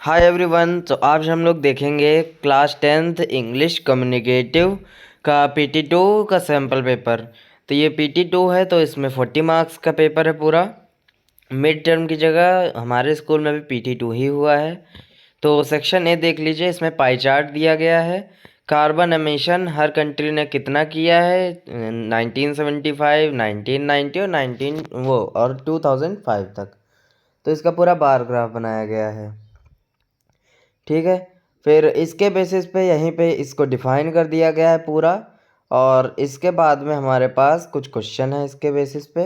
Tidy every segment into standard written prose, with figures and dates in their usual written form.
Hi everyone. तो आज हम लोग देखेंगे क्लास 10th इंग्लिश कम्युनिकेटिव का PT2 का सैम्पल पेपर। तो ये PT2 है, तो इसमें 40 मार्क्स का पेपर है पूरा। मिड टर्म की जगह हमारे स्कूल में भी PT2 ही हुआ है। तो सेक्शन ए देख लीजिए, इसमें पाई चार्ट दिया गया है। कार्बन एमिशन हर कंट्री ने कितना किया है 1975, 1990 और 2005 तक। तो इसका पूरा बार ग्राफ बनाया गया है। ठीक है, फिर इसके बेसिस पे यहीं पे इसको डिफाइन कर दिया गया है पूरा। और इसके बाद में हमारे पास कुछ क्वेश्चन है इसके बेसिस पे।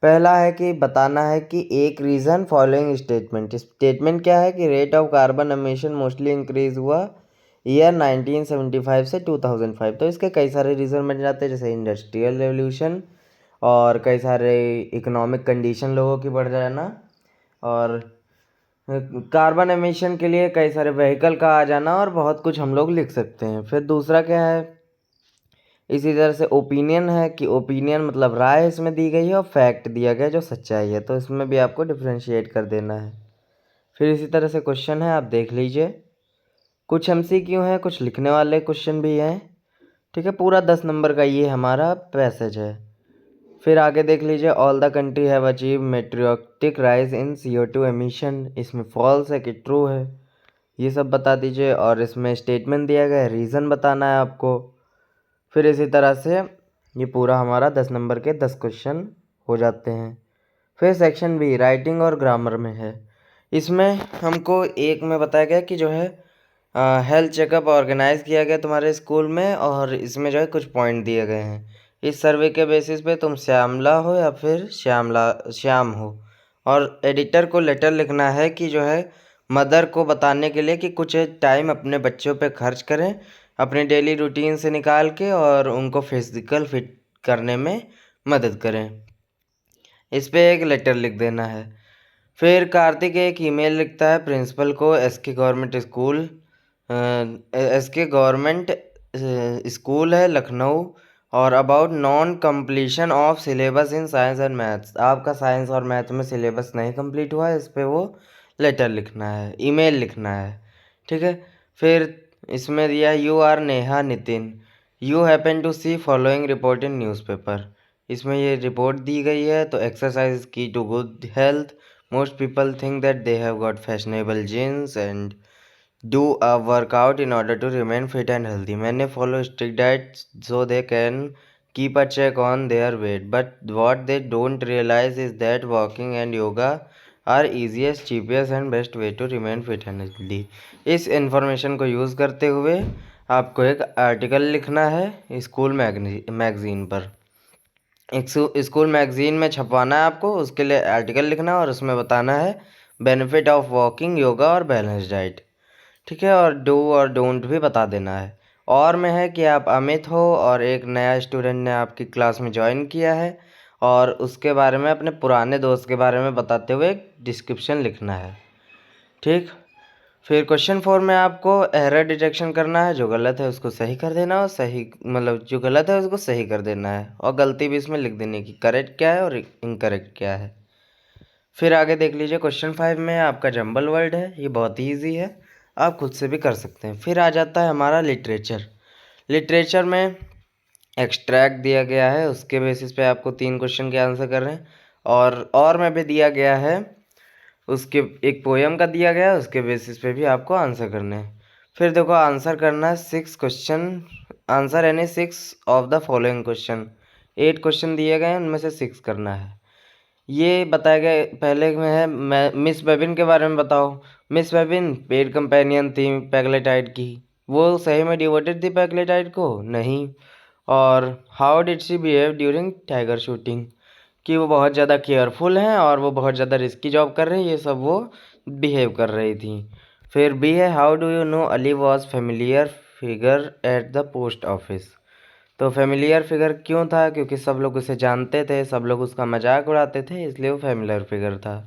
पहला है कि बताना है कि एक रीज़न फॉलोइंग स्टेटमेंट। स्टेटमेंट क्या है कि rate of carbon emission mostly increase हुआ ईयर 1975 से 2005। तो इसके कई सारे रीज़न बन जाते हैं, जैसे इंडस्ट्रियल रेवोल्यूशन और कई सारे इकोनॉमिक कंडीशन लोगों की बढ़ जाना, और कार्बन एमिशन के लिए कई सारे व्हीकल का आ जाना, और बहुत कुछ हम लोग लिख सकते हैं। फिर दूसरा क्या है, इसी तरह से ओपिनियन है कि ओपिनियन मतलब राय इसमें दी गई है, और फैक्ट दिया गया जो सच्चाई है। तो इसमें भी आपको डिफ्रेंशिएट कर देना है। फिर इसी तरह से क्वेश्चन है, आप देख लीजिए। कुछ MCQ हैं, कुछ लिखने वाले क्वेश्चन भी हैं। ठीक है, पूरा 10 नंबर का ये हमारा पैसेज है। फिर आगे देख लीजिए, all the country have achieve meteoric rise in CO2 emission. इसमें फॉल्स है कि ट्रू है, ये सब बता दीजिए। और इसमें स्टेटमेंट दिया गया है, रीज़न बताना है आपको। फिर इसी तरह से ये पूरा हमारा 10 नंबर के 10 क्वेश्चन हो जाते हैं। फिर सेक्शन B राइटिंग और ग्रामर में है। इसमें हमको एक में बताया गया कि जो है हेल्थ चेकअप ऑर्गेनाइज किया गया तुम्हारे स्कूल में, और इसमें जो है कुछ पॉइंट दिए गए हैं। इस सर्वे के बेसिस पे तुम श्यामला हो या फिर श्याम हो, और एडिटर को लेटर लिखना है कि जो है मदर को बताने के लिए कि कुछ टाइम अपने बच्चों पे खर्च करें अपने डेली रूटीन से निकाल के, और उनको फिजिकल फिट करने में मदद करें। इस पे एक लेटर लिख देना है। फिर कार्तिक एक ईमेल लिखता है प्रिंसिपल को, SK गवर्नमेंट स्कूल है लखनऊ, और about non completion of syllabus in science and maths. आपका साइंस और मैथ में सिलेबस नहीं कंप्लीट हुआ है, इस पे वो लेटर लिखना है, ईमेल लिखना है। ठीक है, फिर इसमें दिया you are Neha Nitin, you happen to see following report in newspaper. इसमें ये रिपोर्ट दी गई है। तो exercise key to good health, most people think that they have got fashionable jeans and do a workout in order to remain fit and healthy. Many follow strict diet so they can keep a check on their weight, but what they don't realize is that walking and yoga are easiest, cheapest and best way to remain fit and healthy. इस information को use करते हुए आपको एक article लिखना है school magazine पर। एक स्कूल मैगजीन में छपवाना है आपको, उसके लिए आर्टिकल लिखना है, और उसमें बताना है बेनिफिट ऑफ वॉकिंग, योगा और बैलेंस डाइट। ठीक है, और डू और डोंट भी बता देना है। और में है कि आप अमित हो और एक नया स्टूडेंट ने आपकी क्लास में ज्वाइन किया है, और उसके बारे में अपने पुराने दोस्त के बारे में बताते हुए एक डिस्क्रिप्शन लिखना है। ठीक, फिर क्वेश्चन 4 में आपको एरर डिटेक्शन करना है, जो गलत है उसको सही कर देना, और सही मतलब जो गलत है उसको सही कर देना है, और गलती भी इसमें लिख देनी है कि करेक्ट क्या है और इनकरेक्ट क्या है। फिर आगे देख लीजिए, क्वेश्चन 5 में आपका जंबल वर्ड है, ये बहुत ही ईजी है, आप खुद से भी कर सकते हैं। फिर आ जाता है हमारा लिटरेचर। लिटरेचर में एक्सट्रैक्ट दिया गया है, उसके बेसिस पे आपको 3 क्वेश्चन के आंसर कर रहे हैं, और में भी दिया गया है, उसके एक पोयम का दिया गया है, उसके बेसिस पे भी आपको आंसर करने हैं। फिर देखो आंसर करना है 6 क्वेश्चन, आंसर यानी 6 of the following question. 8 question दिए गए हैं, उनमें से 6 करना है। ये बताया गया पहले में है, मैं मिस बेबिन के बारे में बताओ। मिस बेबिन पेड कंपेनियन थी पैग्लेटाइड की, वो सही में डिवोटेड थी पैग्लेटाइड को? नहीं। और how did she behave during tiger shooting, कि वो बहुत ज़्यादा केयरफुल हैं और वो बहुत ज़्यादा रिस्की जॉब कर रही है, ये सब वो बिहेव कर रही थी। फिर बी है, how do you know Ali was familiar figure at the post office. तो फेमिलियर फिगर क्यों था? क्योंकि सब लोग उसे जानते थे, सब लोग उसका मजाक उड़ाते थे, इसलिए वो फेमिलियर फिगर था।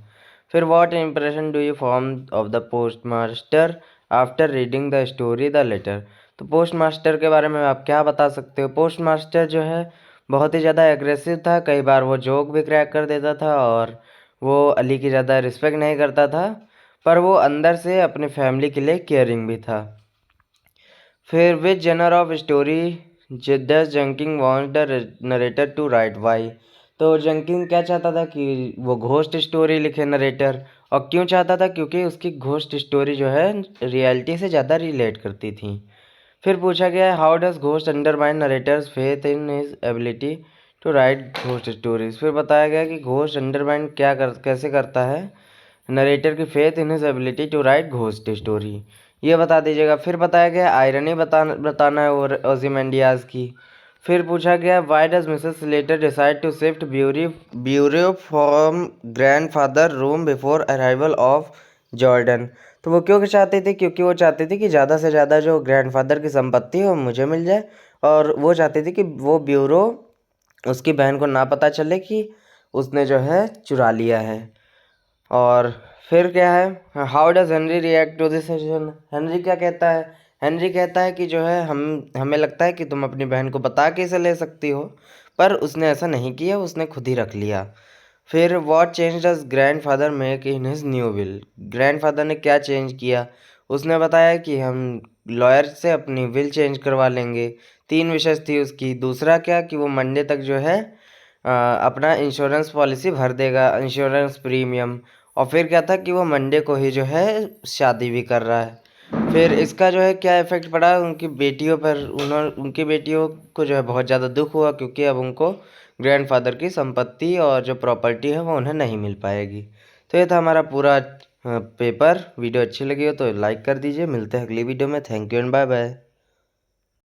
फिर what impression do you form of the post master after reading the story the letter. तो पोस्ट मास्टर के बारे में आप क्या बता सकते हो? पोस्ट मास्टर जो है बहुत ही ज़्यादा एग्रेसिव था, कई बार वो जोक भी क्रैक कर देता था, और वो अली की ज़्यादा रिस्पेक्ट नहीं करता था। पर वो अंदर से अपने फैमिली के लिए केयरिंग भी था। फिर which genre of story does Junking want the narrator to write why. तो जंकिंग क्या चाहता था कि वो घोस्ट स्टोरी लिखे नरेटर। और क्यों चाहता था, क्योंकि उसकी घोस्ट स्टोरी जो है रियलिटी से ज़्यादा रिलेट करती थी। फिर पूछा गया how does ghost undermine narrator's faith in his ability to write ghost stories. फिर बताया गया कि घोस्ट अंडरमाइन कैसे करता है नरेटर की faith in his ability to write ghost story, ये बता दीजिएगा। फिर बताया गया आयरनी बताना है और ओzymandias की। फिर पूछा गया why does Mrs Slater decide to shift bureau from grandfather room before arrival of Jordan. तो वो क्यों चाहती थी, क्योंकि वो चाहती थी कि ज़्यादा से ज़्यादा जो ग्रैंडफादर की संपत्ति है वो मुझे मिल जाए। और वो चाहती थी कि वो ब्यूरो उसकी बहन को ना पता चले कि उसने जो है चुरा लिया है। और फिर क्या है how does Henry react to this situation. Henry क्या कहता है, हेनरी कहता है कि जो है हमें लगता है कि तुम अपनी बहन को बता के इसे ले सकती हो, पर उसने ऐसा नहीं किया, उसने खुद ही रख लिया। फिर what change does grandfather make in his new will. Grandfather ने क्या चेंज किया, उसने बताया कि हम लॉयर से अपनी विल चेंज करवा लेंगे। 3 विशेष थी उसकी। दूसरा क्या कि वो मंडे तक जो है अपना इंश्योरेंस पॉलिसी भर देगा, इंश्योरेंस प्रीमियम। और फिर क्या था कि वो मंडे को ही जो है शादी भी कर रहा है। फिर इसका जो है क्या इफ़ेक्ट पड़ा उनकी बेटियों पर, उनकी बेटियों को जो है बहुत ज़्यादा दुख हुआ, क्योंकि अब उनको ग्रैंडफादर की संपत्ति और जो प्रॉपर्टी है वो उन्हें नहीं मिल पाएगी। तो ये था हमारा पूरा पेपर। वीडियो अच्छी लगी हो तो लाइक कर दीजिए। मिलते हैं अगली वीडियो में। Thank you and bye bye.